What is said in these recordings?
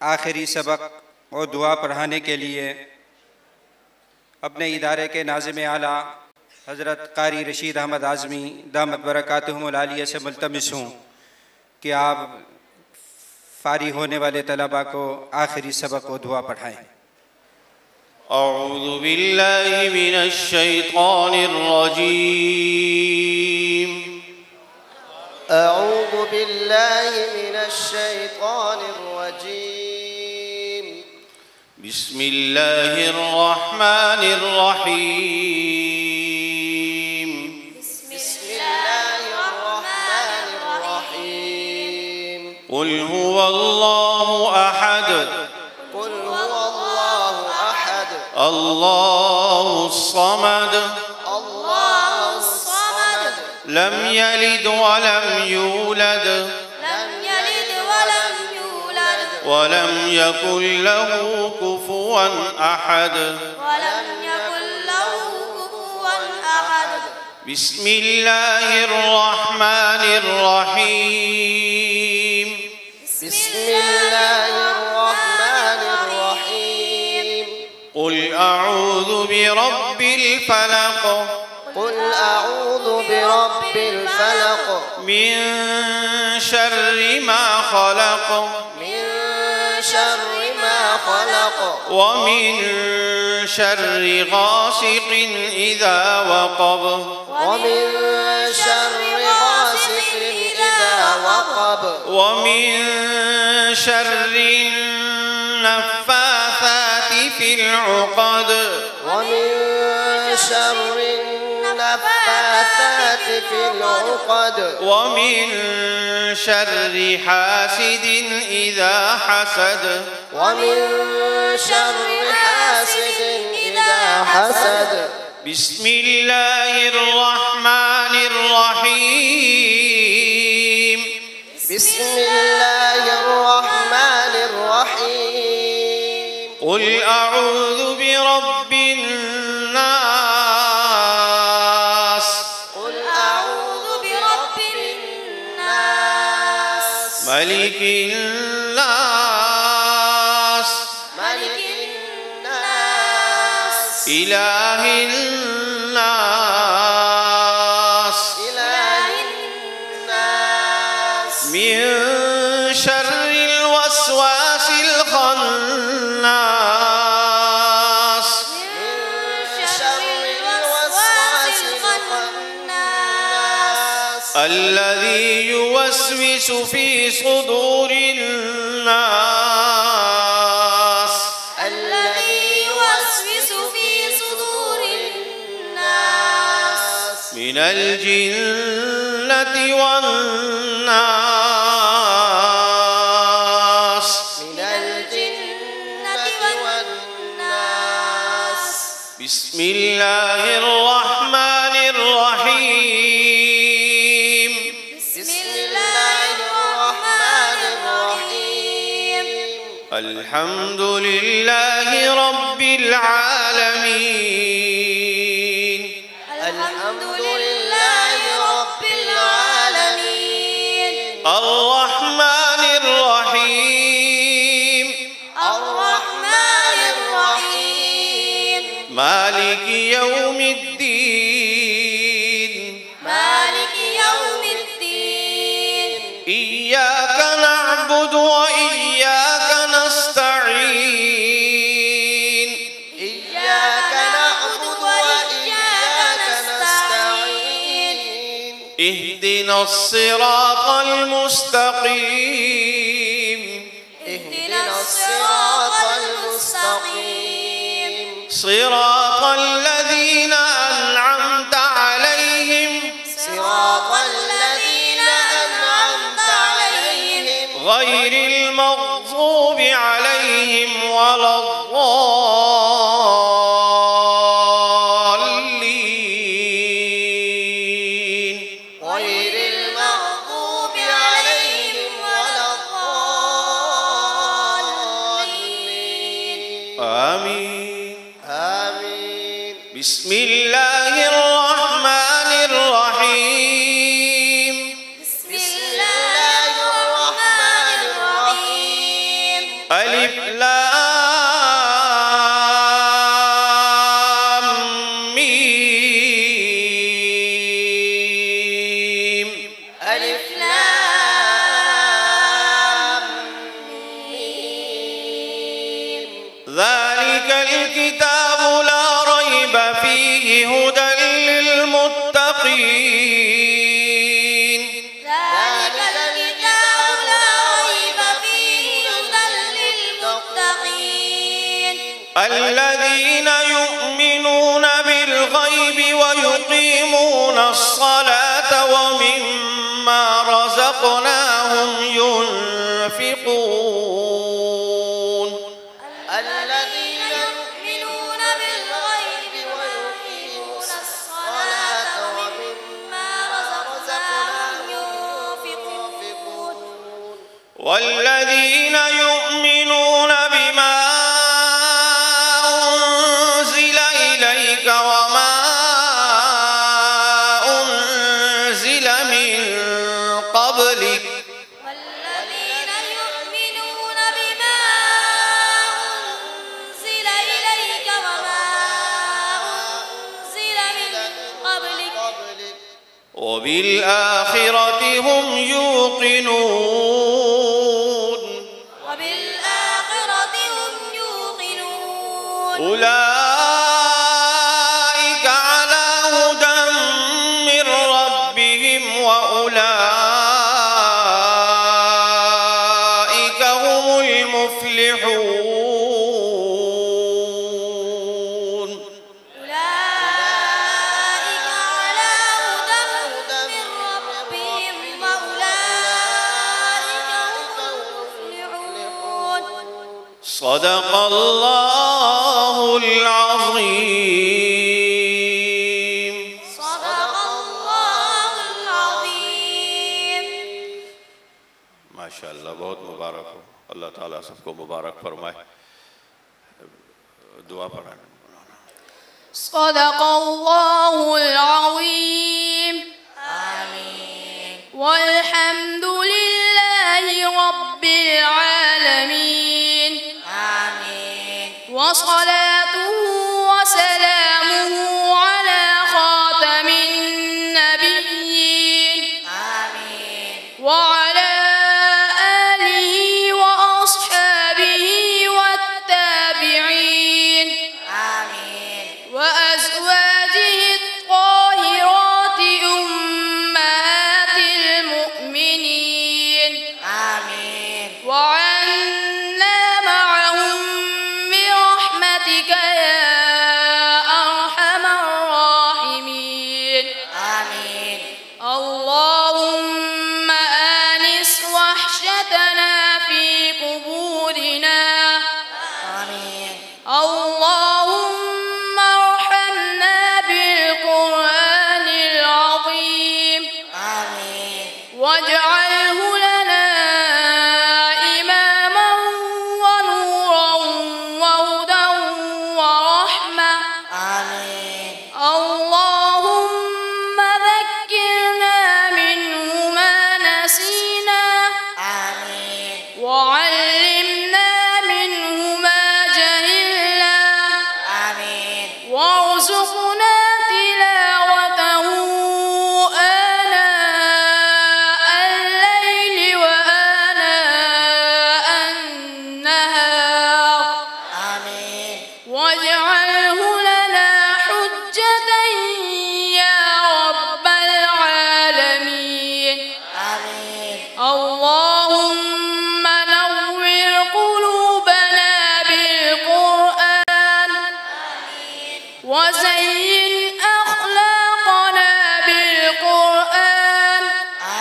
आखिरी सबक और दुआ पढ़ाने के लिए अपने इदारे के नाज़िम आला हज़रत क़ारी रशीद अहमद आज़मी दामत बरकातुहुमुल आलिया से मुल्तमिस हूँ कि आप फ़ारिग़ होने वाले तलबा को आखिरी सबक और दुआ पढ़ाएँ। अऊज़ु बिल्लाहि मिनश शैतानिर रजीम। अऊज़ु बिल्लाहि मिनश शैतानिर रजीम। बिस्मिल्लाहिर रहमानिर रहीम। बिस्मिल्लाहिर रहमानिर रहीम। क़ुल हुवल्लाहु अहद। क़ुल हुवल्लाहु अहद। अल्लाहुस समद। अल्लाहुस समद। लम यलिद वलम यूलद। लम यलिद वलम यूलद। वलम यकुल लहू कुफुवन अहद। वलम यकुल लहू कुफुवन अहद। बिस्मिल्लाहिर रहमानिर रहीम। बिस्मिल्लाहिर रहमानिर रहीम। क़ुल अऊज़ु बिरब्बिल फलक़। क़ुल अऊज़ु बिरब्बिल फलक़। मिन शर्रि मा खलक़। मिन शर्रि मा खलक़। वमिन शर्रि गासिक़िन इज़ा वक़ब। वमिन शर्रि गासिक़िन इज़ा वक़ब। वमिन शर्रि नफ़्फ़ाथाति फ़िल उक़द। वमिन शर्रि नफ़्फ़ाथाति फ़िल उक़द। वमिन शर्रि हासिदिन इज़ा हसद। वमिन शर्रि हासिदिन इज़ा हसद। बिस्मिल्लाहिर रहमानिर रहीम। बिस्मिल्लाहिर रहमानिर रहीम। क़ुल अऊज़ु बिरब्बिन नास। क़ुल अऊज़ु बिरब्बिन नास। मलिकिन नास। मलिकिन नास। इलाहिन नास। इलाहिन नास। मिन शर्रिल वस्वासिल खन्नास। मिन शर्रिल वस्वासिल खन्नास। الذي يوسوس في صدور الناس الذي يوسوس في صدور الناس من الجنة والناس. من الجنة والناس. بسم الله الرحمن الرحيم. بسم الله الرحمن الرحيم. الحمد لله رب العالمين. الحمد لله رب العالمين. الرحمن الرحيم. الرحمن الرحيم. مالك يوم الدين. مالك يوم الدين. إياك نعبد وإياك نستعين. إياك نعبد وإياك نستعين. اهدنا الصراط المستقيم. اهدنا الصراط المستقيم. صراط الذين أنعمت عليهم صراط الذين أنعمت عليهم غير المغضوب عليهم ولا الضالين. غير المغضوب عليهم ولا الضالين. آمين. آمين. بسم الله الرحمن الرحيم. بسم الله الرحمن الرحيم. ألف لام ميم ألف لام ميم ذلك الكتاب لا ريب فيه هدى للمتقين ذلك الكتاب لا ريب فيه هدى للمتقين الذين يؤمنون بالغيب ويقيمون الصلاة ومما رزقناهم ينفقون الذين يؤمنون بالغيب ويقيمون الصلاة ومما رزقناهم ينفقون والذين يؤمنون بما أنزل إليك وما أنزل من قبلك والذين يؤمنون بما أنزل إليك وما أنزل من قبلك وبالآخرة هم يوقنون وبالآخرة هم يوقنون أولئك على هدى من ربهم وأولئك هم المفلحون أولئك على هدى من ربهم وأولئك هم المفلحون صدق الله العظيم صدق الله العظيم माशाअल्लाह बहुत मुबारक हो अल्लाह ताला सबको मुबारक फरमाए दुआ पढ़ाने صدق الله العظيم آمين والحمد لله رب العالمين آمين وصلاته وسلامه على خاتم النبيين آمين وعلى آله وأصحابه والتابعين آمين وأزواجه الطاهرات أمهات المؤمنين آمين وعنا معهم برحمتك يا أرحم الراحمين آمين اللهم آنس وحشتنا في قبورنا آمين اللهم ارحمنا بالقرآن العظيم آمين واجعله لنا إماما ونورا وهدى ورحمة آمين اللهم ذكرنا منه ما نسينا آمين وعلمنا منه ما جهلنا آمين وارزقنا تلاوته آناء الليل وآناء النهار آمين واجعله لنا حجة يا رب العالمين آمين اللهم نور قلوبنا بالقرآن وزين أخلاقنا بالقرآن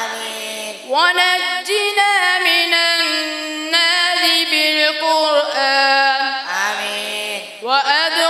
آمين ونجنا من النار بالقرآن آمين وأدخلنا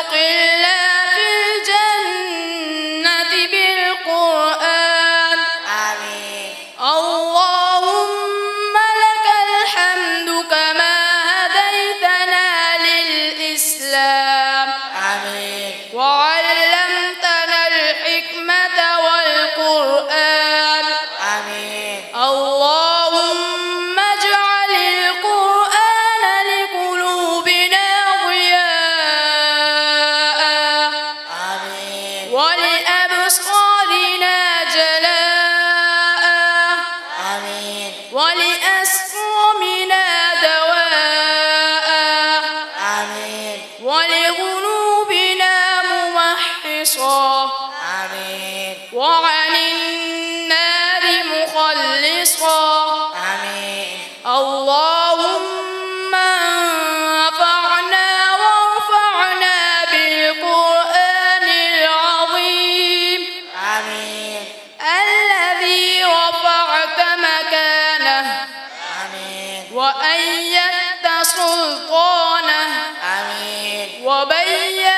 سلطانه آمين وبينت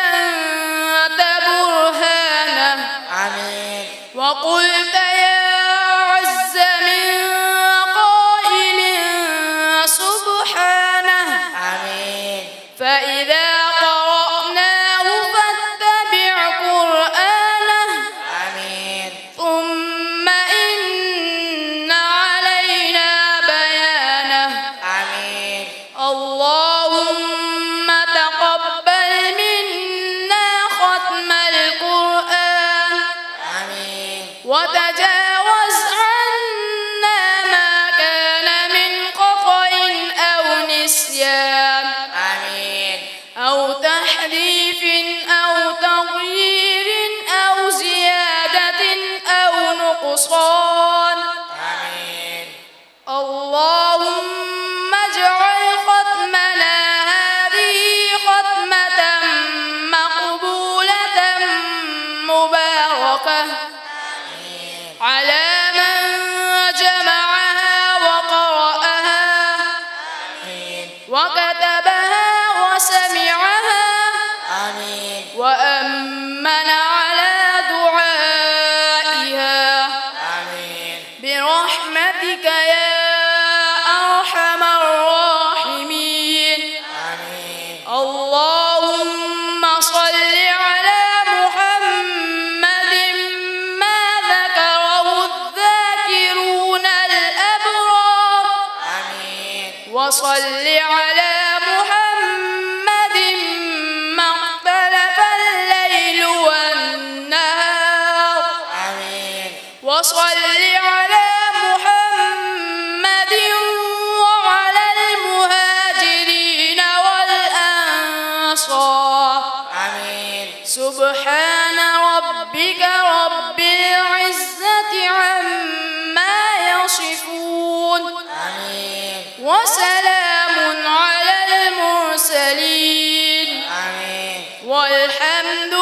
برهانه آمين وقلت يا عز من قائل سبحانه آمين فإذا قرأناه فاتبع قرآنه آمين ثم إن علينا بيانه آمين اللهم تقبل منا ختم القرآن آمين وتجاوز عنا ما كان من خطأ أو نسيان آمين أو تحريف أو تغيير أو زيادة أو نقصان آمين اللهم اجعل ختمنا هذه ختمة مقبولة مباركة على من جمعها وقرأها وكتبها وسمعها آمين وأمن على دعائها آمين برحمتك يا أرحم الراحمين آمين اللهم صل على محمد ما ذكره الذاكرون الأبرار آمين وصل على محمد ما اختلف الليل والنهار آمين وصل على محمد وعلى المهاجرين والأنصار آمين سبحان ربك رب العزة عما يصفون آمين وسلام على المرسلين آمين والحمد